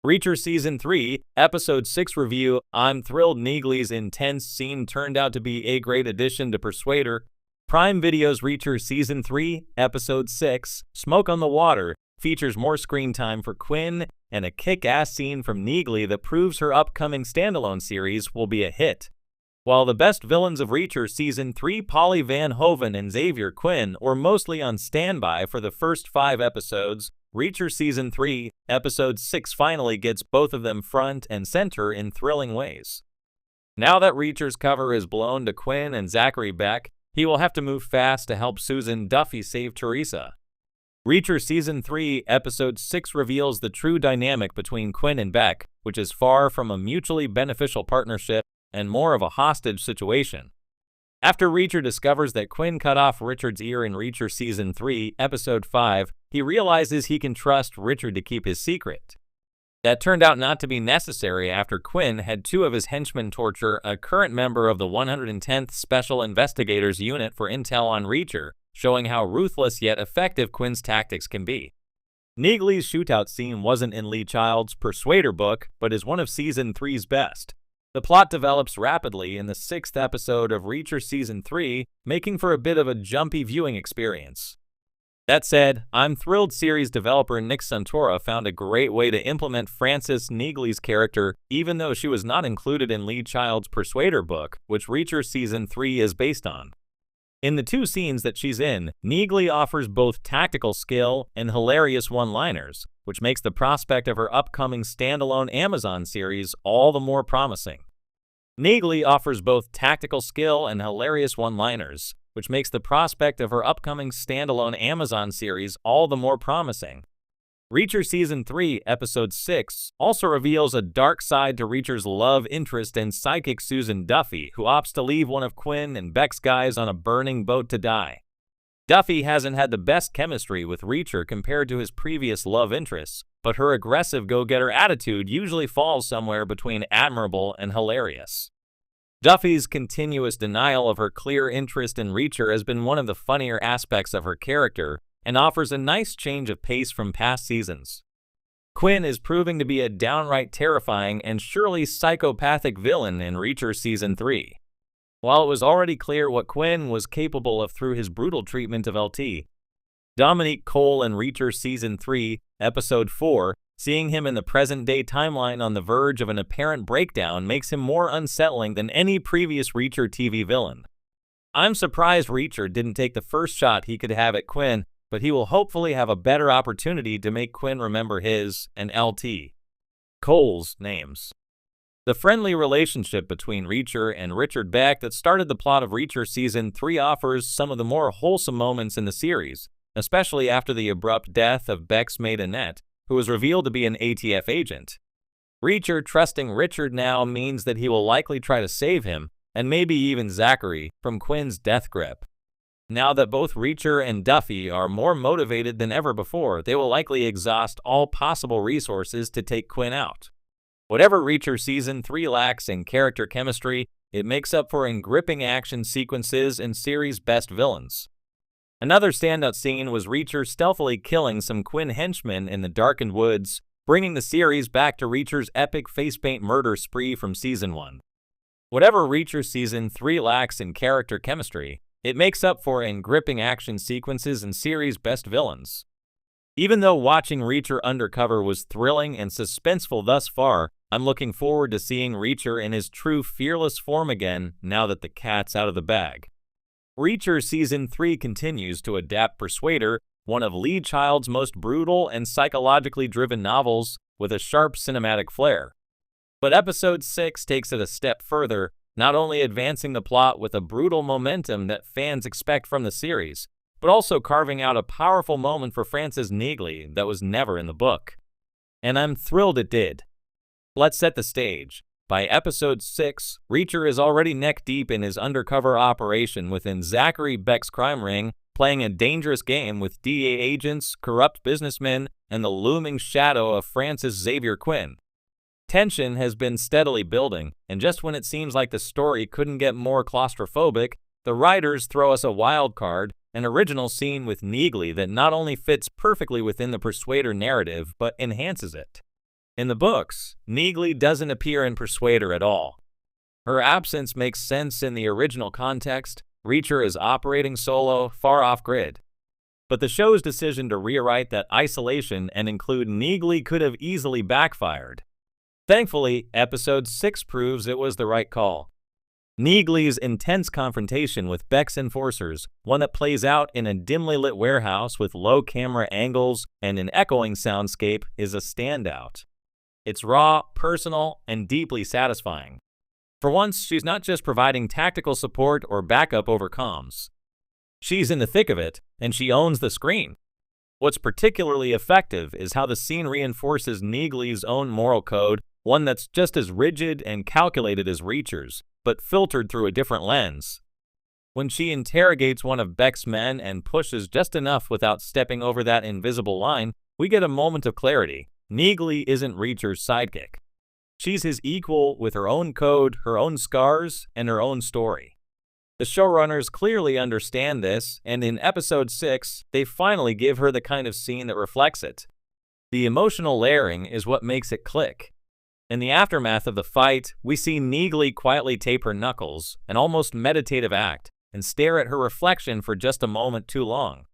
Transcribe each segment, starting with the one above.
Reacher Season 3, Episode 6 review. I'm thrilled Neagley's intense scene turned out to be a great addition to Persuader. Prime Video's Reacher Season 3, Episode 6, Smoke on the Water, features more screen time for Quinn and a kick-ass scene from Neagley that proves her upcoming standalone series will be a hit. While the best villains of Reacher Season 3, Polly Van Hoven and Xavier Quinn, were mostly on standby for the first 5 episodes, Reacher Season 3, Episode 6 finally gets both of them front and center in thrilling ways. Now that Reacher's cover is blown to Quinn and Zachary Beck, he will have to move fast to help Susan Duffy save Teresa. Reacher Season 3, Episode 6 reveals the true dynamic between Quinn and Beck, which is far from a mutually beneficial partnership and more of a hostage situation. After Reacher discovers that Quinn cut off Richard's ear in Reacher Season 3, Episode 5, he realizes he can trust Richard to keep his secret. That turned out not to be necessary after Quinn had 2 of his henchmen torture a current member of the 110th Special Investigators Unit for intel on Reacher, showing how ruthless yet effective Quinn's tactics can be. Neagley's shootout scene wasn't in Lee Child's Persuader book, but is one of Season 3's best. The plot develops rapidly in the 6th episode of Reacher Season 3, making for a bit of a jumpy viewing experience. That said, I'm thrilled series developer Nick Santora found a great way to implement Frances Neagley's character, even though she was not included in Lee Child's Persuader book, which Reacher Season 3 is based on. In the 2 scenes that she's in, Neagley offers both tactical skill and hilarious one-liners, which makes the prospect of her upcoming standalone Amazon series all the more promising. Neagley offers both tactical skill and hilarious one-liners, which makes the prospect of her upcoming standalone Amazon series all the more promising. Reacher Season 3, Episode 6 also reveals a dark side to Reacher's love interest and psychic Susan Duffy, who opts to leave one of Quinn and Beck's guys on a burning boat to die. Duffy hasn't had the best chemistry with Reacher compared to his previous love interests, but her aggressive go-getter attitude usually falls somewhere between admirable and hilarious. Duffy's continuous denial of her clear interest in Reacher has been one of the funnier aspects of her character, and offers a nice change of pace from past seasons. Quinn is proving to be a downright terrifying and surely psychopathic villain in Reacher Season 3. While it was already clear what Quinn was capable of through his brutal treatment of LT, Dominique Cole in Reacher Season 3, Episode 4, seeing him in the present-day timeline on the verge of an apparent breakdown makes him more unsettling than any previous Reacher TV villain. I'm surprised Reacher didn't take the first shot he could have at Quinn, but he will hopefully have a better opportunity to make Quinn remember his and LT. Cole's names. The friendly relationship between Reacher and Richard Beck that started the plot of Reacher Season 3 offers some of the more wholesome moments in the series, especially after the abrupt death of Beck's maid Annette, who was revealed to be an ATF agent. Reacher trusting Richard now means that he will likely try to save him, and maybe even Zachary, from Quinn's death grip. Now that both Reacher and Duffy are more motivated than ever before, they will likely exhaust all possible resources to take Quinn out. Whatever Reacher Season 3 lacks in character chemistry, it makes up for in gripping action sequences and series' best villains. Another standout scene was Reacher stealthily killing some Quinn henchmen in the darkened woods, bringing the series back to Reacher's epic facepaint murder spree from Season 1. Whatever Reacher Season 3 lacks in character chemistry, it makes up for in gripping action sequences and series' best villains. Even though watching Reacher undercover was thrilling and suspenseful thus far, I'm looking forward to seeing Reacher in his true fearless form again now that the cat's out of the bag. Reacher Season 3 continues to adapt Persuader, one of Lee Child's most brutal and psychologically driven novels, with a sharp cinematic flair. But Episode 6 takes it a step further, not only advancing the plot with a brutal momentum that fans expect from the series, but also carving out a powerful moment for Frances Neagley that was never in the book. And I'm thrilled it did. Let's set the stage. By Episode 6, Reacher is already neck-deep in his undercover operation within Zachary Beck's crime ring, playing a dangerous game with DEA agents, corrupt businessmen, and the looming shadow of Francis Xavier Quinn. Tension has been steadily building, and just when it seems like the story couldn't get more claustrophobic, the writers throw us a wild card, an original scene with Neagley that not only fits perfectly within the Persuader narrative, but enhances it. In the books, Neagley doesn't appear in Persuader at all. Her absence makes sense in the original context. Reacher is operating solo, far off grid. But the show's decision to rewrite that isolation and include Neagley could have easily backfired. Thankfully, episode 6 proves it was the right call. Neagley's intense confrontation with Beck's enforcers, one that plays out in a dimly lit warehouse with low camera angles and an echoing soundscape, is a standout. It's raw, personal, and deeply satisfying. For once, she's not just providing tactical support or backup over comms. She's in the thick of it, and she owns the screen. What's particularly effective is how the scene reinforces Neagley's own moral code, one that's just as rigid and calculated as Reacher's, but filtered through a different lens. When she interrogates one of Beck's men and pushes just enough without stepping over that invisible line, we get a moment of clarity. Neagley isn't Reacher's sidekick. She's his equal with her own code, her own scars, and her own story. The showrunners clearly understand this, and in episode 6, they finally give her the kind of scene that reflects it. The emotional layering is what makes it click. In the aftermath of the fight, we see Neagley quietly tape her knuckles, an almost meditative act, and stare at her reflection for just a moment too long.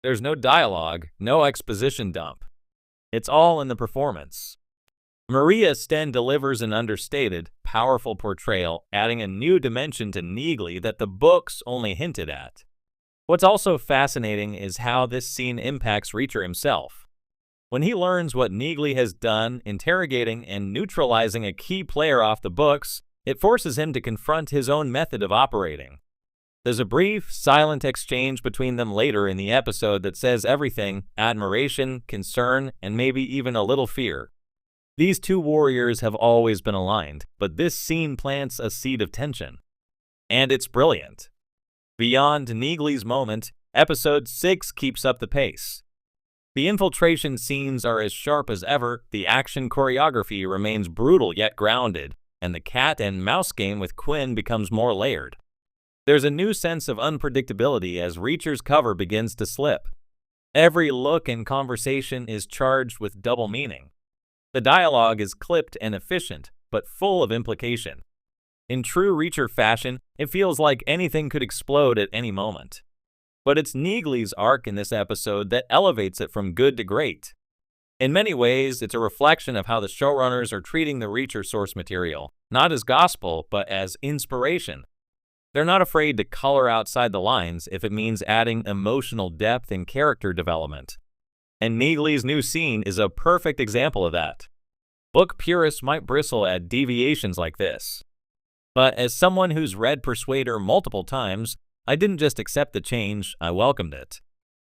There's no dialogue, no exposition dump. It's all in the performance. Maria Sten delivers an understated, powerful portrayal, adding a new dimension to Neagley that the books only hinted at. What's also fascinating is how this scene impacts Reacher himself. When he learns what Neagley has done, interrogating and neutralizing a key player off the books, it forces him to confront his own method of operating. There's a brief, silent exchange between them later in the episode that says everything: admiration, concern, and maybe even a little fear. These two warriors have always been aligned, but this scene plants a seed of tension. And it's brilliant. Beyond Neagley's moment, episode 6 keeps up the pace. The infiltration scenes are as sharp as ever, the action choreography remains brutal yet grounded, and the cat and mouse game with Quinn becomes more layered. There's a new sense of unpredictability as Reacher's cover begins to slip. Every look and conversation is charged with double meaning. The dialogue is clipped and efficient, but full of implication. In true Reacher fashion, it feels like anything could explode at any moment. But it's Neagley's arc in this episode that elevates it from good to great. In many ways, it's a reflection of how the showrunners are treating the Reacher source material, not as gospel, but as inspiration. They're not afraid to color outside the lines if it means adding emotional depth and character development. And Neagley's new scene is a perfect example of that. Book purists might bristle at deviations like this. But as someone who's read Persuader multiple times, I didn't just accept the change, I welcomed it.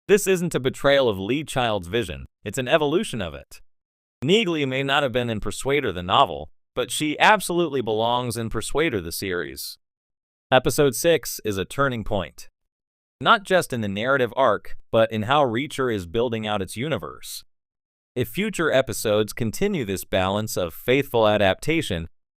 This isn't a betrayal of Lee Child's vision, it's an evolution of it. Neagley may not have been in Persuader the novel, but she absolutely belongs in Persuader the series. Episode 6 is a turning point. Not just in the narrative arc, but in how Reacher is building out its universe. If future episodes continue this balance of faithful adaptation,